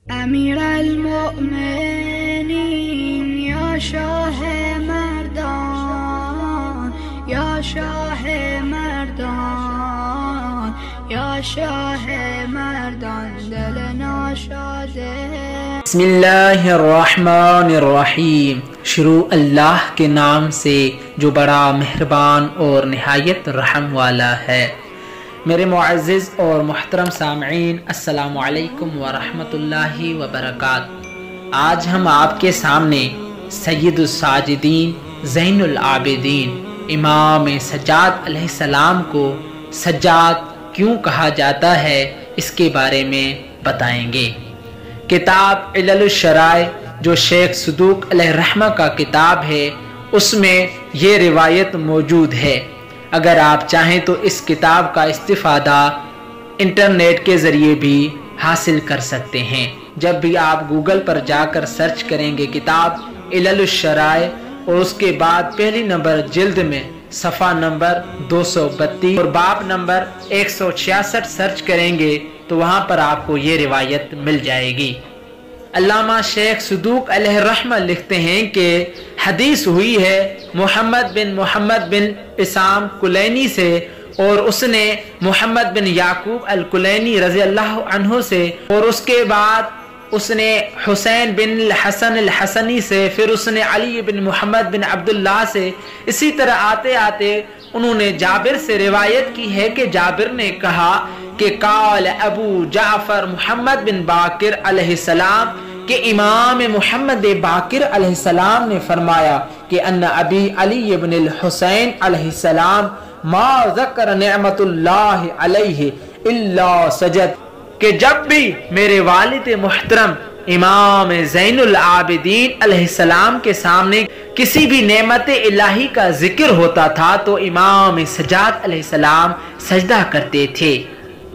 امیر المؤمنین یا شاہ مردان یا شاہ مردان یا شاہ مردان دل ناشاد بسم اللہ الرحمن الرحیم۔ شروع اللہ کے نام سے جو بڑا مہربان اور نہایت رحم والا ہے۔ میرے معزز اور محترم سامعین، السلام علیکم ورحمۃ اللہ وبرکاتہ۔ آج ہم آپ کے سامنے سید الساجدین زین العابدین امام سجاد علیہ السلام کو سجاد کیوں کہا جاتا ہے اس کے بارے میں بتائیں گے۔ کتاب علل الشرائع جو شیخ صدوق علیہ الرحمہ کا کتاب ہے، اس میں یہ روایت موجود ہے۔ اگر آپ چاہیں تو اس کتاب کا استفادہ انٹرنیٹ کے ذریعے بھی حاصل کر سکتے ہیں۔ جب بھی آپ گوگل پر جا کر سرچ کریں گے کتاب علل الشرائع اور اس کے بعد پہلی نمبر جلد میں صفحہ نمبر 232 اور باب نمبر 166 سرچ کریں گے تو وہاں پر آپ کو یہ روایت مل جائے گی۔ علامہ شیخ صدوق علیہ الرحمہ لکھتے ہیں کہ حدیث ہوئی ہے محمد بن اسام کلینی سے، اور اس نے محمد بن یعقوب الکلینی رضی اللہ عنہ سے، اور اس کے بعد اس نے حسین بن الحسن الحسنی سے، پھر اس نے علی بن محمد بن عبداللہ سے، اسی طرح آتے آتے انہوں نے جابر سے روایت کی ہے کہ جابر نے کہا کہ قال ابو جعفر محمد بن باقر علیہ السلام کہ امام محمد باقر علیہ السلام نے فرمایا کہ ان ابی علی بن الحسین علیہ السلام ما ذکر نعمت اللہ علیہ الا سجد، کہ جب بھی میرے والد محترم امام زین العابدین علیہ السلام کے سامنے کسی بھی نعمت الہی کا ذکر ہوتا تھا تو امام سجاد علیہ السلام سجدہ کرتے تھے۔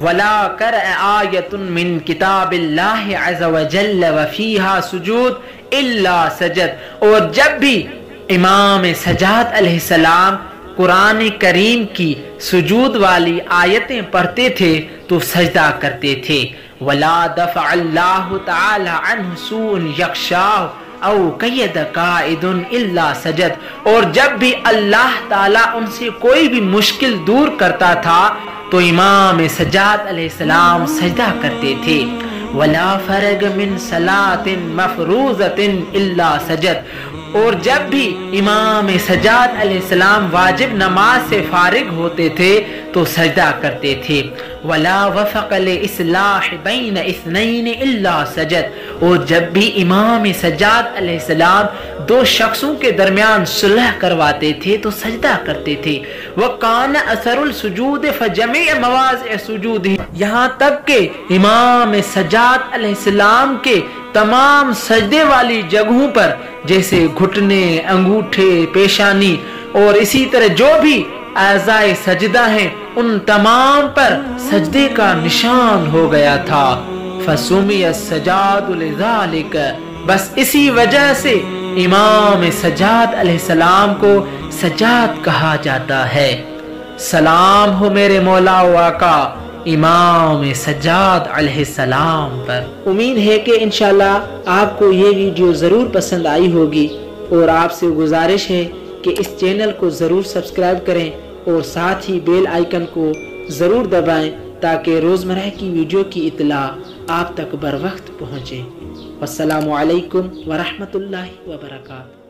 وَلَا قَرَأَ آیَةٌ مِّن کتاب اللہ عز وجل وَفِيهَا سُجُود إِلَّا سَجَد، اور جب بھی امام سجاد علیہ السلام قرآن کریم کی سجود والی آیتیں پڑھتے تھے تو سجدہ کرتے تھے۔ وَلَا دَفَعَ اللَّهُ تَعَالَى عَنْهُ سُوءٌ يَخْشَاهُ او قید قائد الا سجد، اور جب بھی اللہ تعالیٰ ان سے کوئی بھی مشکل دور کرتا تھا تو امام سجاد علیہ السلام سجدہ کرتے تھے۔ ولا فرغ من صلاۃ مفروضۃ الا سجد، اور جب بھی امام سجاد علیہ السلام واجب نماز سے فارغ ہوتے تھے تو سجدہ کرتے تھے۔ ولا وفق لاصلاح بین اثنین الا سجد، اور جب بھی امام سجاد علیہ السلام دو شخصوں کے درمیان صلح کرواتے تھے تو سجدہ کرتے تھے۔ وکان اثر السجود فجميع مواضع سجود، یہاں تک کہ امام سجاد علیہ السلام کے تمام سجدے والی جگہوں پر جیسے گھٹنے، انگوٹھے، پیشانی اور اسی طرح جو بھی اعضاء سجدہ ہیں ان تمام پر سجدے کا نشان ہو گیا تھا۔ فسمی السجاد لذالک، بس اسی وجہ سے امام سجاد علیہ السلام کو سجاد کہا جاتا ہے۔ سلام ہو میرے مولا و آقا امام سجاد علیہ السلام پر۔ امید ہے کہ انشاءاللہ آپ کو یہ ویڈیو ضرور پسند آئی ہوگی، اور آپ سے گزارش ہے کہ اس چینل کو ضرور سبسکرائب کریں اور ساتھ ہی بیل آئیکن کو ضرور دبائیں تاکہ روزمرہ کی ویڈیو کی اطلاع آپ تک بر وقت پہنچے۔ والسلام علیکم ورحمۃ اللہ وبرکاتہ۔